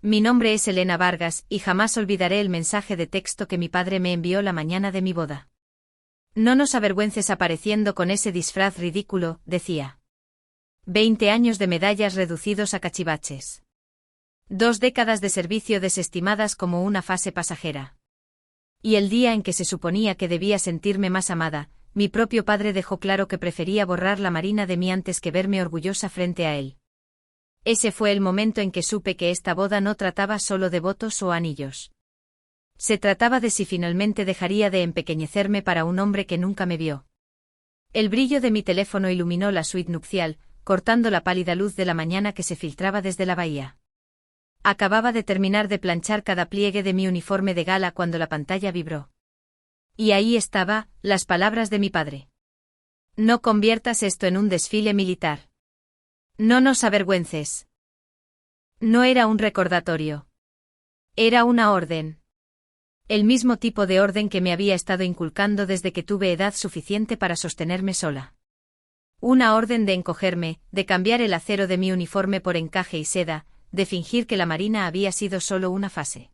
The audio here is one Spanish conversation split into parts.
Mi nombre es Elena Vargas y jamás olvidaré el mensaje de texto que mi padre me envió la mañana de mi boda. No nos avergüences apareciendo con ese disfraz ridículo, decía. 20 años de medallas reducidos a cachivaches. 2 décadas de servicio desestimadas como una fase pasajera. Y el día en que se suponía que debía sentirme más amada, mi propio padre dejó claro que prefería borrar la Marina de mí antes que verme orgullosa frente a él. Ese fue el momento en que supe que esta boda no trataba solo de votos o anillos. Se trataba de si finalmente dejaría de empequeñecerme para un hombre que nunca me vio. El brillo de mi teléfono iluminó la suite nupcial, cortando la pálida luz de la mañana que se filtraba desde la bahía. Acababa de terminar de planchar cada pliegue de mi uniforme de gala cuando la pantalla vibró. Y ahí estaba, las palabras de mi padre. No conviertas esto en un desfile militar. No nos avergüences. No era un recordatorio. Era una orden. El mismo tipo de orden que me había estado inculcando desde que tuve edad suficiente para sostenerme sola. Una orden de encogerme, de cambiar el acero de mi uniforme por encaje y seda, de fingir que la Marina había sido solo una fase.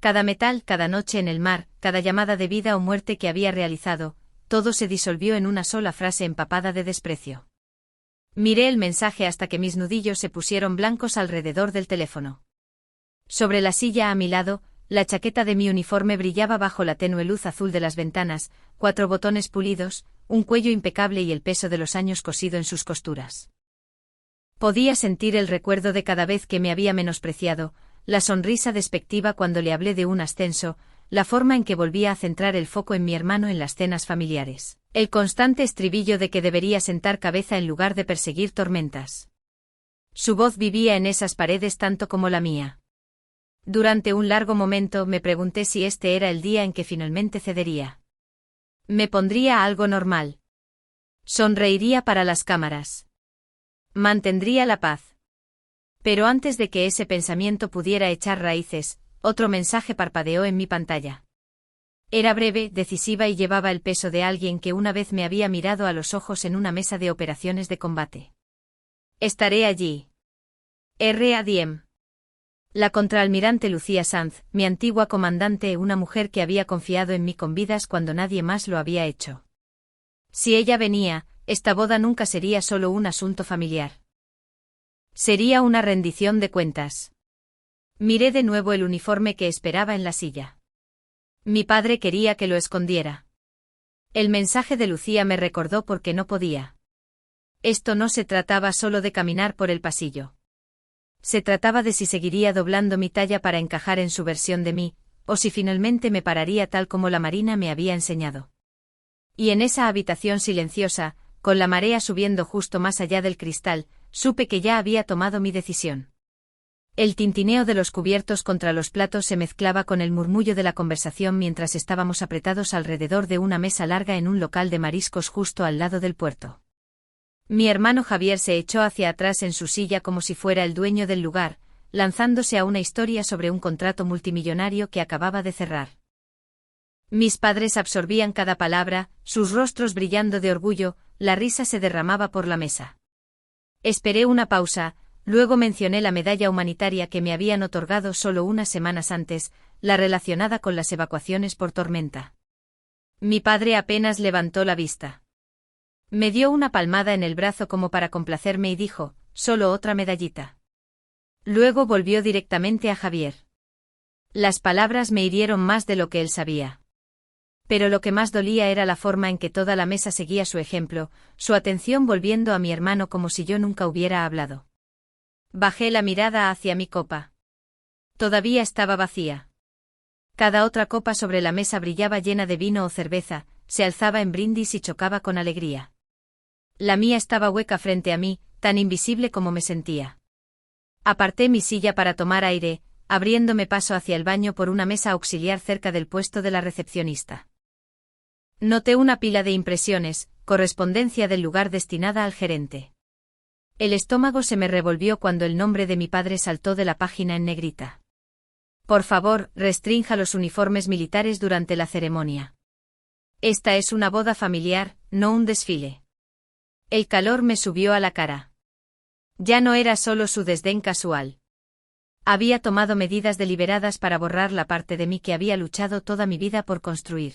Cada metal, cada noche en el mar, cada llamada de vida o muerte que había realizado, todo se disolvió en una sola frase empapada de desprecio. Miré el mensaje hasta que mis nudillos se pusieron blancos alrededor del teléfono. Sobre la silla a mi lado, la chaqueta de mi uniforme brillaba bajo la tenue luz azul de las ventanas, 4 botones pulidos, un cuello impecable y el peso de los años cosido en sus costuras. Podía sentir el recuerdo de cada vez que me había menospreciado, la sonrisa despectiva cuando le hablé de un ascenso, la forma en que volvía a centrar el foco en mi hermano en las cenas familiares, el constante estribillo de que debería sentar cabeza en lugar de perseguir tormentas. Su voz vivía en esas paredes tanto como la mía. Durante un largo momento me pregunté si este era el día en que finalmente cedería. Me pondría algo normal. Sonreiría para las cámaras. Mantendría la paz. Pero antes de que ese pensamiento pudiera echar raíces, otro mensaje parpadeó en mi pantalla. Era breve, decisiva y llevaba el peso de alguien que una vez me había mirado a los ojos en una mesa de operaciones de combate. Estaré allí. R.A.D.M. La contraalmirante Lucía Sanz, mi antigua comandante, una mujer que había confiado en mí con vidas cuando nadie más lo había hecho. Si ella venía, esta boda nunca sería solo un asunto familiar. Sería una rendición de cuentas. Miré de nuevo el uniforme que esperaba en la silla. Mi padre quería que lo escondiera. El mensaje de Lucía me recordó por qué no podía. Esto no se trataba solo de caminar por el pasillo. Se trataba de si seguiría doblando mi talla para encajar en su versión de mí, o si finalmente me pararía tal como la Marina me había enseñado. Y en esa habitación silenciosa, con la marea subiendo justo más allá del cristal, supe que ya había tomado mi decisión. El tintineo de los cubiertos contra los platos se mezclaba con el murmullo de la conversación mientras estábamos apretados alrededor de una mesa larga en un local de mariscos justo al lado del puerto. Mi hermano Javier se echó hacia atrás en su silla como si fuera el dueño del lugar, lanzándose a una historia sobre un contrato multimillonario que acababa de cerrar. Mis padres absorbían cada palabra, sus rostros brillando de orgullo, la risa se derramaba por la mesa. Esperé una pausa, luego mencioné la medalla humanitaria que me habían otorgado solo unas semanas antes, la relacionada con las evacuaciones por tormenta. Mi padre apenas levantó la vista. Me dio una palmada en el brazo como para complacerme y dijo, solo otra medallita. Luego volvió directamente a Javier. Las palabras me hirieron más de lo que él sabía. Pero lo que más dolía era la forma en que toda la mesa seguía su ejemplo, su atención volviendo a mi hermano como si yo nunca hubiera hablado. Bajé la mirada hacia mi copa. Todavía estaba vacía. Cada otra copa sobre la mesa brillaba llena de vino o cerveza, se alzaba en brindis y chocaba con alegría. La mía estaba hueca frente a mí, tan invisible como me sentía. Aparté mi silla para tomar aire, abriéndome paso hacia el baño por una mesa auxiliar cerca del puesto de la recepcionista. Noté una pila de impresiones, correspondencia del lugar destinada al gerente. El estómago se me revolvió cuando el nombre de mi padre saltó de la página en negrita. Por favor, restrinja los uniformes militares durante la ceremonia. Esta es una boda familiar, no un desfile. El calor me subió a la cara. Ya no era solo su desdén casual. Había tomado medidas deliberadas para borrar la parte de mí que había luchado toda mi vida por construir.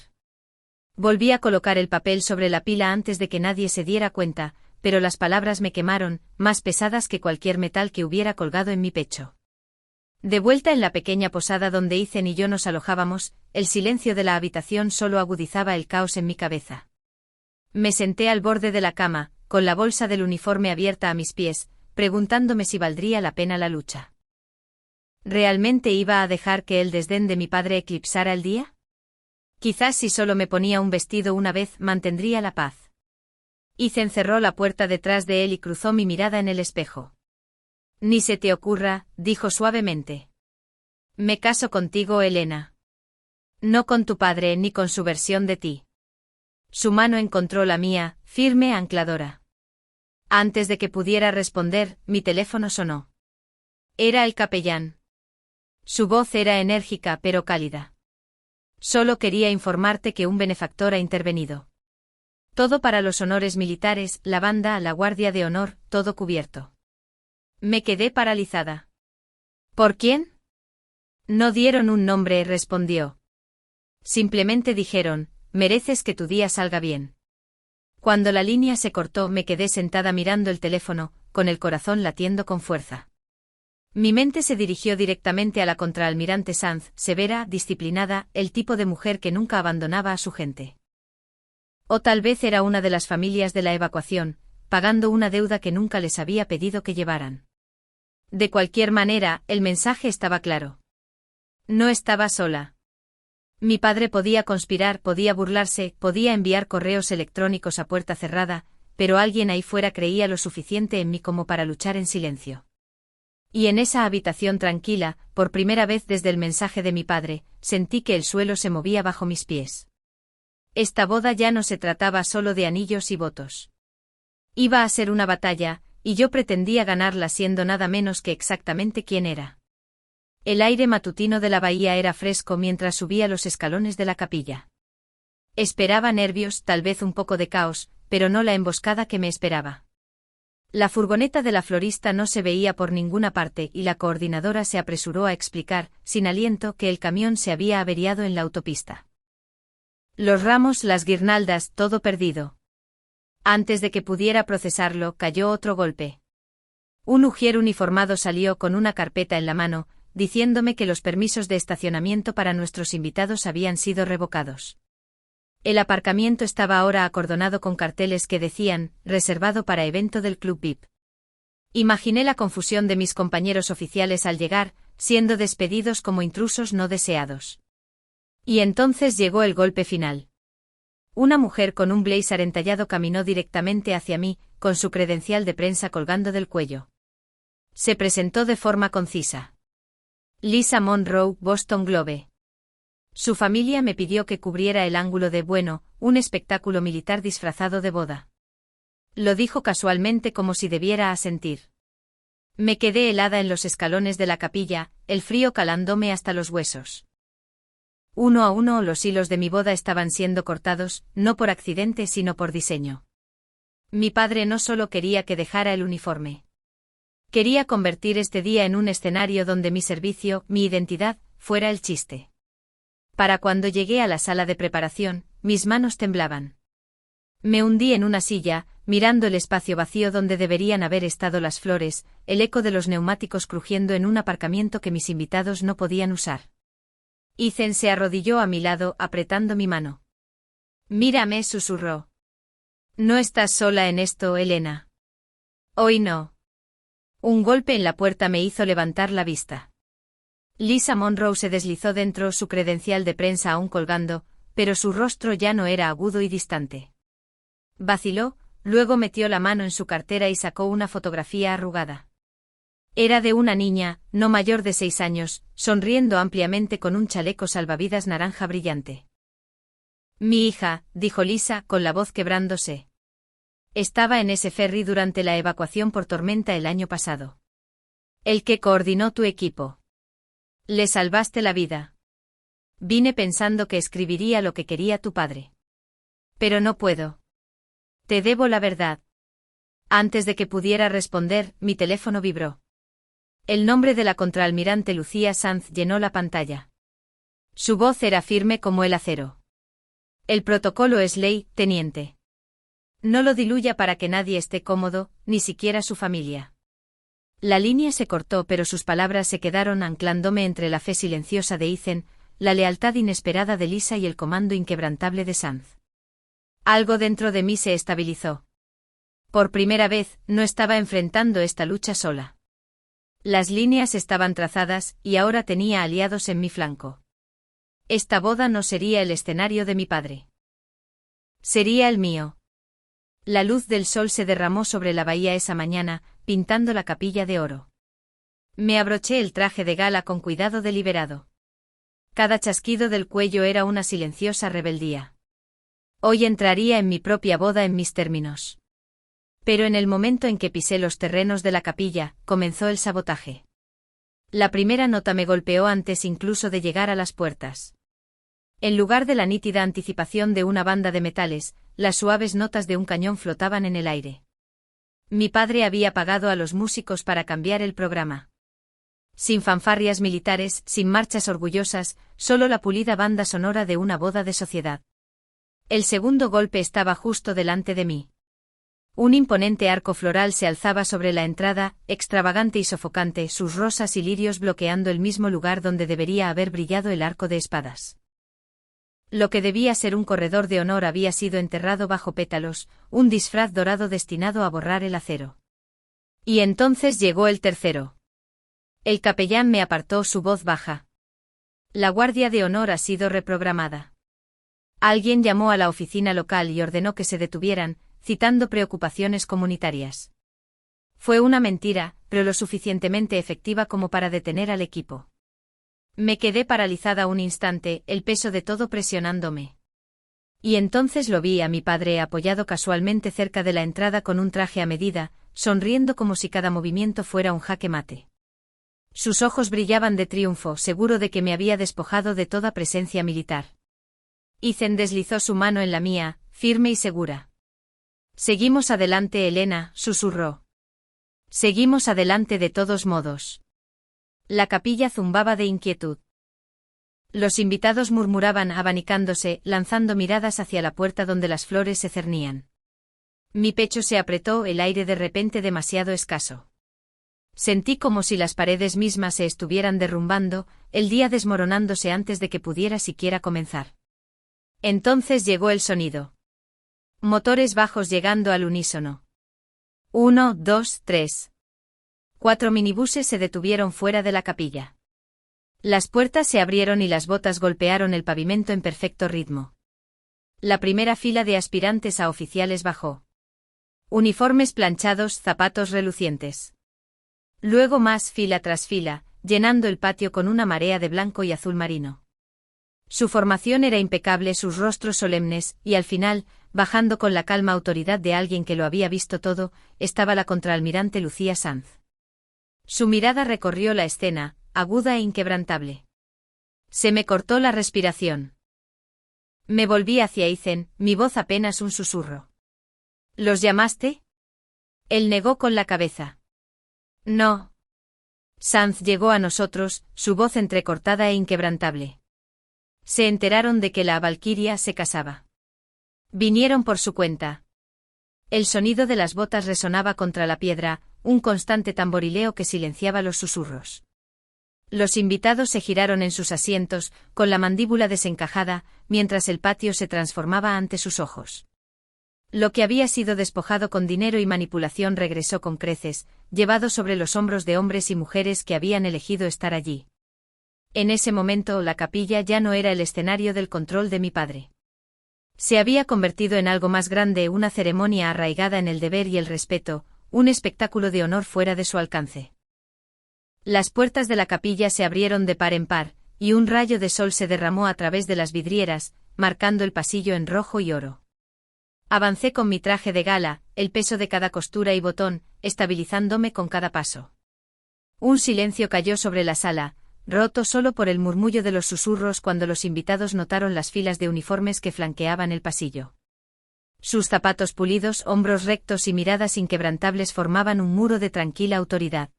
Volví a colocar el papel sobre la pila antes de que nadie se diera cuenta, pero las palabras me quemaron, más pesadas que cualquier metal que hubiera colgado en mi pecho. De vuelta en la pequeña posada donde Ethan y yo nos alojábamos, el silencio de la habitación solo agudizaba el caos en mi cabeza. Me senté al borde de la cama, con la bolsa del uniforme abierta a mis pies, preguntándome si valdría la pena la lucha. ¿Realmente iba a dejar que el desdén de mi padre eclipsara el día? Quizás si solo me ponía un vestido una vez mantendría la paz. Ethan cerró la puerta detrás de él y cruzó mi mirada en el espejo. Ni se te ocurra, dijo suavemente. Me caso contigo, Elena. No con tu padre ni con su versión de ti. Su mano encontró la mía, firme, ancladora. Antes de que pudiera responder, mi teléfono sonó. Era el capellán. Su voz era enérgica pero cálida. Solo quería informarte que un benefactor ha intervenido. Todo para los honores militares, la banda, la guardia de honor, todo cubierto. Me quedé paralizada. ¿Por quién? No dieron un nombre, respondió. Simplemente dijeron, mereces que tu día salga bien. Cuando la línea se cortó me quedé sentada mirando el teléfono, con el corazón latiendo con fuerza. Mi mente se dirigió directamente a la contraalmirante Sanz, severa, disciplinada, el tipo de mujer que nunca abandonaba a su gente. O tal vez era una de las familias de la evacuación, pagando una deuda que nunca les había pedido que llevaran. De cualquier manera, el mensaje estaba claro. No estaba sola. Mi padre podía conspirar, podía burlarse, podía enviar correos electrónicos a puerta cerrada, pero alguien ahí fuera creía lo suficiente en mí como para luchar en silencio. Y en esa habitación tranquila, por primera vez desde el mensaje de mi padre, sentí que el suelo se movía bajo mis pies. Esta boda ya no se trataba solo de anillos y votos. Iba a ser una batalla, y yo pretendía ganarla siendo nada menos que exactamente quién era. El aire matutino de la bahía era fresco mientras subía los escalones de la capilla. Esperaba nervios, tal vez un poco de caos, pero no la emboscada que me esperaba. La furgoneta de la florista no se veía por ninguna parte y la coordinadora se apresuró a explicar, sin aliento, que el camión se había averiado en la autopista. Los ramos, las guirnaldas, todo perdido. Antes de que pudiera procesarlo, cayó otro golpe. Un ujier uniformado salió con una carpeta en la mano, diciéndome que los permisos de estacionamiento para nuestros invitados habían sido revocados. El aparcamiento estaba ahora acordonado con carteles que decían, reservado para evento del Club VIP. Imaginé la confusión de mis compañeros oficiales al llegar, siendo despedidos como intrusos no deseados. Y entonces llegó el golpe final. Una mujer con un blazer entallado caminó directamente hacia mí, con su credencial de prensa colgando del cuello. Se presentó de forma concisa. Lisa Monroe, Boston Globe. Su familia me pidió que cubriera el ángulo de un espectáculo militar disfrazado de boda. Lo dijo casualmente como si debiera asentir. Me quedé helada en los escalones de la capilla, el frío calándome hasta los huesos. Uno a uno los hilos de mi boda estaban siendo cortados, no por accidente sino por diseño. Mi padre no solo quería que dejara el uniforme. Quería convertir este día en un escenario donde mi servicio, mi identidad, fuera el chiste. Para cuando llegué a la sala de preparación, mis manos temblaban. Me hundí en una silla, mirando el espacio vacío donde deberían haber estado las flores, el eco de los neumáticos crujiendo en un aparcamiento que mis invitados no podían usar. Ethan se arrodilló a mi lado, apretando mi mano. Mírame, susurró. No estás sola en esto, Elena. Hoy no. Un golpe en la puerta me hizo levantar la vista. Lisa Monroe se deslizó dentro, su credencial de prensa aún colgando, pero su rostro ya no era agudo y distante. Vaciló, luego metió la mano en su cartera y sacó una fotografía arrugada. Era de una niña, no mayor de 6 años, sonriendo ampliamente con un chaleco salvavidas naranja brillante. Mi hija, dijo Lisa, con la voz quebrándose. Estaba en ese ferry durante la evacuación por tormenta el año pasado. El que coordinó tu equipo. Le salvaste la vida. Vine pensando que escribiría lo que quería tu padre. Pero no puedo. Te debo la verdad. Antes de que pudiera responder, mi teléfono vibró. El nombre de la contraalmirante Lucía Sanz llenó la pantalla. Su voz era firme como el acero. El protocolo es ley, teniente. No lo diluya para que nadie esté cómodo, ni siquiera su familia. La línea se cortó, pero sus palabras se quedaron anclándome entre la fe silenciosa de Ethan, la lealtad inesperada de Lisa y el comando inquebrantable de Sanz. Algo dentro de mí se estabilizó. Por primera vez, no estaba enfrentando esta lucha sola. Las líneas estaban trazadas, y ahora tenía aliados en mi flanco. Esta boda no sería el escenario de mi padre. Sería el mío. La luz del sol se derramó sobre la bahía esa mañana, pintando la capilla de oro. Me abroché el traje de gala con cuidado deliberado. Cada chasquido del cuello era una silenciosa rebeldía. Hoy entraría en mi propia boda en mis términos. Pero en el momento en que pisé los terrenos de la capilla, comenzó el sabotaje. La primera nota me golpeó antes incluso de llegar a las puertas. En lugar de la nítida anticipación de una banda de metales, las suaves notas de un cañón flotaban en el aire. Mi padre había pagado a los músicos para cambiar el programa. Sin fanfarrias militares, sin marchas orgullosas, solo la pulida banda sonora de una boda de sociedad. El segundo golpe estaba justo delante de mí. Un imponente arco floral se alzaba sobre la entrada, extravagante y sofocante, sus rosas y lirios bloqueando el mismo lugar donde debería haber brillado el arco de espadas. Lo que debía ser un corredor de honor había sido enterrado bajo pétalos, un disfraz dorado destinado a borrar el acero. Y entonces llegó el tercero. El capellán me apartó, su voz baja. La guardia de honor ha sido reprogramada. Alguien llamó a la oficina local y ordenó que se detuvieran, citando preocupaciones comunitarias. Fue una mentira, pero lo suficientemente efectiva como para detener al equipo. Me quedé paralizada un instante, el peso de todo presionándome. Y entonces lo vi a mi padre apoyado casualmente cerca de la entrada con un traje a medida, sonriendo como si cada movimiento fuera un jaque mate. Sus ojos brillaban de triunfo, seguro de que me había despojado de toda presencia militar. Ethan deslizó su mano en la mía, firme y segura. Seguimos adelante, Elena, susurró. Seguimos adelante de todos modos. La capilla zumbaba de inquietud. Los invitados murmuraban abanicándose, lanzando miradas hacia la puerta donde las flores se cernían. Mi pecho se apretó, el aire de repente demasiado escaso. Sentí como si las paredes mismas se estuvieran derrumbando, el día desmoronándose antes de que pudiera siquiera comenzar. Entonces llegó el sonido. Motores bajos llegando al unísono. 1, 2, 3. 4 minibuses se detuvieron fuera de la capilla. Las puertas se abrieron y las botas golpearon el pavimento en perfecto ritmo. La primera fila de aspirantes a oficiales bajó. Uniformes planchados, zapatos relucientes. Luego más fila tras fila, llenando el patio con una marea de blanco y azul marino. Su formación era impecable, sus rostros solemnes, y al final, bajando con la calma autoridad de alguien que lo había visto todo, estaba la contraalmirante Lucía Sanz. Su mirada recorrió la escena, aguda e inquebrantable. Se me cortó la respiración. Me volví hacia Ethan, mi voz apenas un susurro. ¿Los llamaste? Él negó con la cabeza. No. Sanz llegó a nosotros, su voz entrecortada e inquebrantable. Se enteraron de que la valquiria se casaba. Vinieron por su cuenta. El sonido de las botas resonaba contra la piedra, un constante tamborileo que silenciaba los susurros. Los invitados se giraron en sus asientos, con la mandíbula desencajada, mientras el patio se transformaba ante sus ojos. Lo que había sido despojado con dinero y manipulación regresó con creces, llevado sobre los hombros de hombres y mujeres que habían elegido estar allí. En ese momento la capilla ya no era el escenario del control de mi padre. Se había convertido en algo más grande, una ceremonia arraigada en el deber y el respeto, un espectáculo de honor fuera de su alcance. Las puertas de la capilla se abrieron de par en par, y un rayo de sol se derramó a través de las vidrieras, marcando el pasillo en rojo y oro. Avancé con mi traje de gala, el peso de cada costura y botón, estabilizándome con cada paso. Un silencio cayó sobre la sala, roto solo por el murmullo de los susurros cuando los invitados notaron las filas de uniformes que flanqueaban el pasillo. Sus zapatos pulidos, hombros rectos y miradas inquebrantables formaban un muro de tranquila autoridad.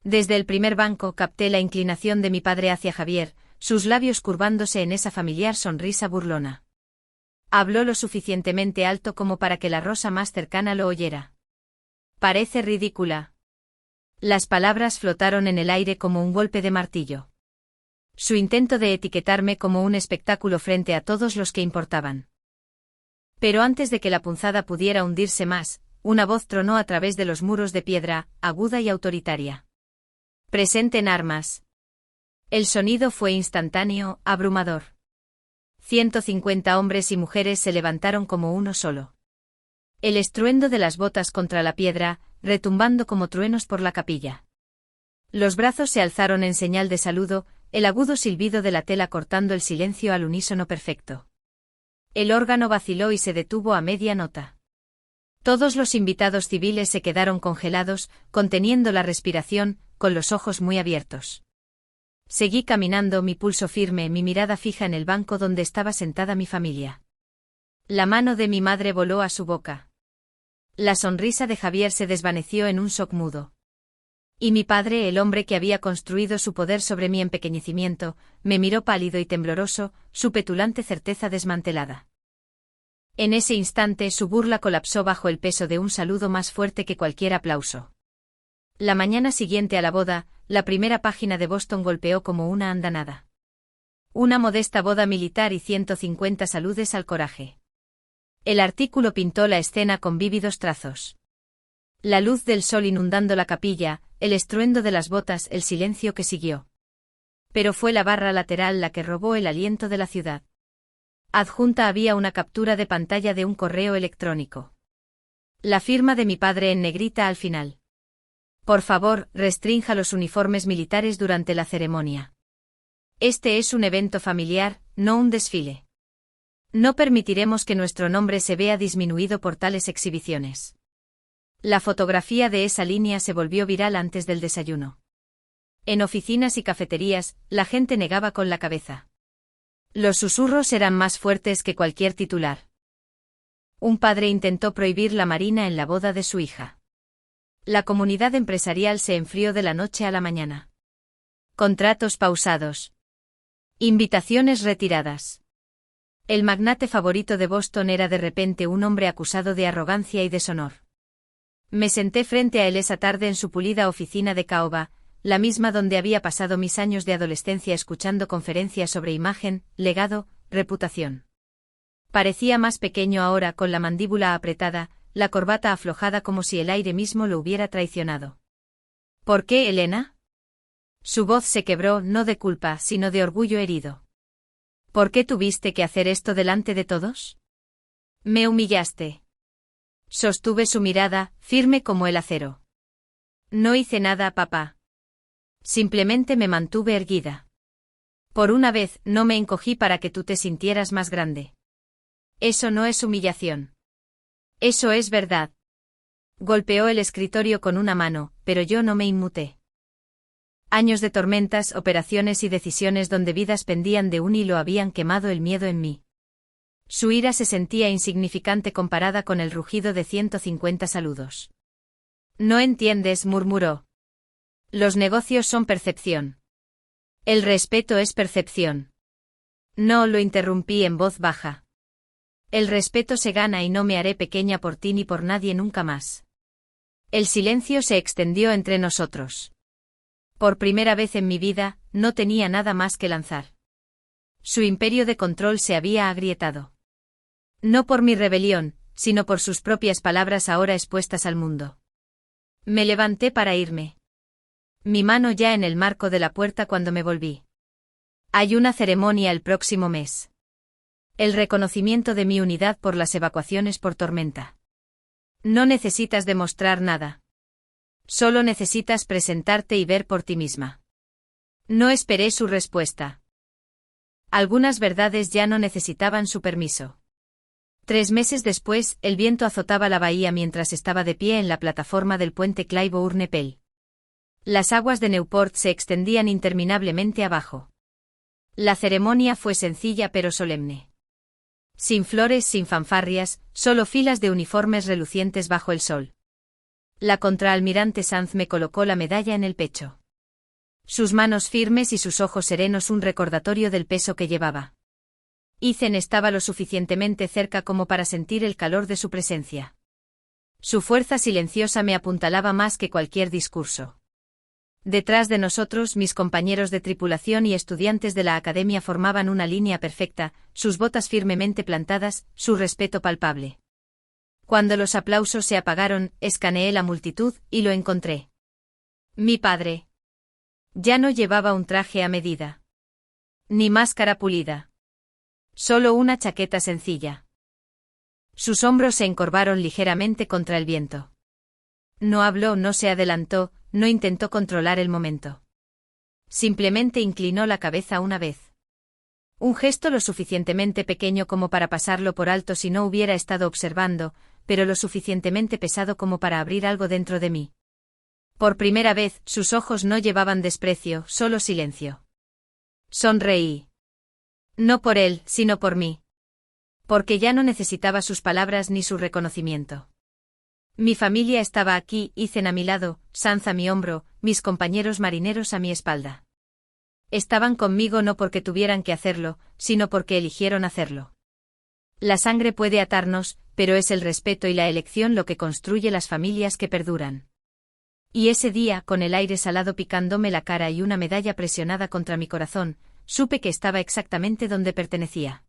Desde el primer banco capté la inclinación de mi padre hacia Javier, sus labios curvándose en esa familiar sonrisa burlona. Habló lo suficientemente alto como para que la rosa más cercana lo oyera. Parece ridícula. Las palabras flotaron en el aire como un golpe de martillo. Su intento de etiquetarme como un espectáculo frente a todos los que importaban. Pero antes de que la punzada pudiera hundirse más, una voz tronó a través de los muros de piedra, aguda y autoritaria. «Presenten armas». El sonido fue instantáneo, abrumador. 150 hombres y mujeres se levantaron como uno solo. El estruendo de las botas contra la piedra, retumbando como truenos por la capilla. Los brazos se alzaron en señal de saludo, el agudo silbido de la tela cortando el silencio al unísono perfecto. El órgano vaciló y se detuvo a media nota. Todos los invitados civiles se quedaron congelados, conteniendo la respiración, con los ojos muy abiertos. Seguí caminando, mi pulso firme, mi mirada fija en el banco donde estaba sentada mi familia. La mano de mi madre voló a su boca. La sonrisa de Javier se desvaneció en un shock mudo. Y mi padre, el hombre que había construido su poder sobre mi empequeñecimiento, me miró pálido y tembloroso, su petulante certeza desmantelada. En ese instante su burla colapsó bajo el peso de un saludo más fuerte que cualquier aplauso. La mañana siguiente a la boda, la primera página de Boston golpeó como una andanada. Una modesta boda militar y 150 saludes al coraje. El artículo pintó la escena con vívidos trazos. La luz del sol inundando la capilla, el estruendo de las botas, el silencio que siguió. Pero fue la barra lateral la que robó el aliento de la ciudad. Adjunta había una captura de pantalla de un correo electrónico. La firma de mi padre en negrita al final. Por favor, restrinja los uniformes militares durante la ceremonia. Este es un evento familiar, no un desfile. No permitiremos que nuestro nombre se vea disminuido por tales exhibiciones. La fotografía de esa línea se volvió viral antes del desayuno. En oficinas y cafeterías, la gente negaba con la cabeza. Los susurros eran más fuertes que cualquier titular. Un padre intentó prohibir la marina en la boda de su hija. La comunidad empresarial se enfrió de la noche a la mañana. Contratos pausados. Invitaciones retiradas. El magnate favorito de Boston era de repente un hombre acusado de arrogancia y deshonor. Me senté frente a él esa tarde en su pulida oficina de caoba, la misma donde había pasado mis años de adolescencia escuchando conferencias sobre imagen, legado, reputación. Parecía más pequeño ahora con la mandíbula apretada, la corbata aflojada como si el aire mismo lo hubiera traicionado. ¿Por qué, Elena? Su voz se quebró no de culpa, sino de orgullo herido. ¿Por qué tuviste que hacer esto delante de todos? Me humillaste. Sostuve su mirada, firme como el acero. No hice nada, papá. Simplemente me mantuve erguida. Por una vez, no me encogí para que tú te sintieras más grande. Eso no es humillación. Eso es verdad. Golpeó el escritorio con una mano, pero yo no me inmuté. Años de tormentas, operaciones y decisiones donde vidas pendían de un hilo habían quemado el miedo en mí. Su ira se sentía insignificante comparada con el rugido de 150 saludos. No entiendes, murmuró. Los negocios son percepción. El respeto es percepción. No, lo interrumpí en voz baja. El respeto se gana y no me haré pequeña por ti ni por nadie nunca más. El silencio se extendió entre nosotros. Por primera vez en mi vida, no tenía nada más que lanzar. Su imperio de control se había agrietado. No por mi rebelión, sino por sus propias palabras ahora expuestas al mundo. Me levanté para irme. Mi mano ya en el marco de la puerta cuando me volví. Hay una ceremonia el próximo mes. El reconocimiento de mi unidad por las evacuaciones por tormenta. No necesitas demostrar nada. Solo necesitas presentarte y ver por ti misma. No esperé su respuesta. Algunas verdades ya no necesitaban su permiso. 3 meses después, el viento azotaba la bahía mientras estaba de pie en la plataforma del puente Claiborne-Pell. Las aguas de Newport se extendían interminablemente abajo. La ceremonia fue sencilla pero solemne. Sin flores, sin fanfarrias, solo filas de uniformes relucientes bajo el sol. La contraalmirante Sanz me colocó la medalla en el pecho. Sus manos firmes y sus ojos serenos un recordatorio del peso que llevaba. Ethan estaba lo suficientemente cerca como para sentir el calor de su presencia. Su fuerza silenciosa me apuntalaba más que cualquier discurso. Detrás de nosotros, mis compañeros de tripulación y estudiantes de la academia formaban una línea perfecta, sus botas firmemente plantadas, su respeto palpable. Cuando los aplausos se apagaron, escaneé la multitud y lo encontré. Mi padre. Ya no llevaba un traje a medida. Ni máscara pulida. Solo una chaqueta sencilla. Sus hombros se encorvaron ligeramente contra el viento. No habló, no se adelantó, no intentó controlar el momento. Simplemente inclinó la cabeza una vez. Un gesto lo suficientemente pequeño como para pasarlo por alto si no hubiera estado observando, pero lo suficientemente pesado como para abrir algo dentro de mí. Por primera vez, sus ojos no llevaban desprecio, solo silencio. Sonreí. No por él, sino por mí. Porque ya no necesitaba sus palabras ni su reconocimiento. Mi familia estaba aquí, Ethan a mi lado, Sanz a mi hombro, mis compañeros marineros a mi espalda. Estaban conmigo no porque tuvieran que hacerlo, sino porque eligieron hacerlo. La sangre puede atarnos, pero es el respeto y la elección lo que construye las familias que perduran. Y ese día, con el aire salado picándome la cara y una medalla presionada contra mi corazón, supe que estaba exactamente donde pertenecía.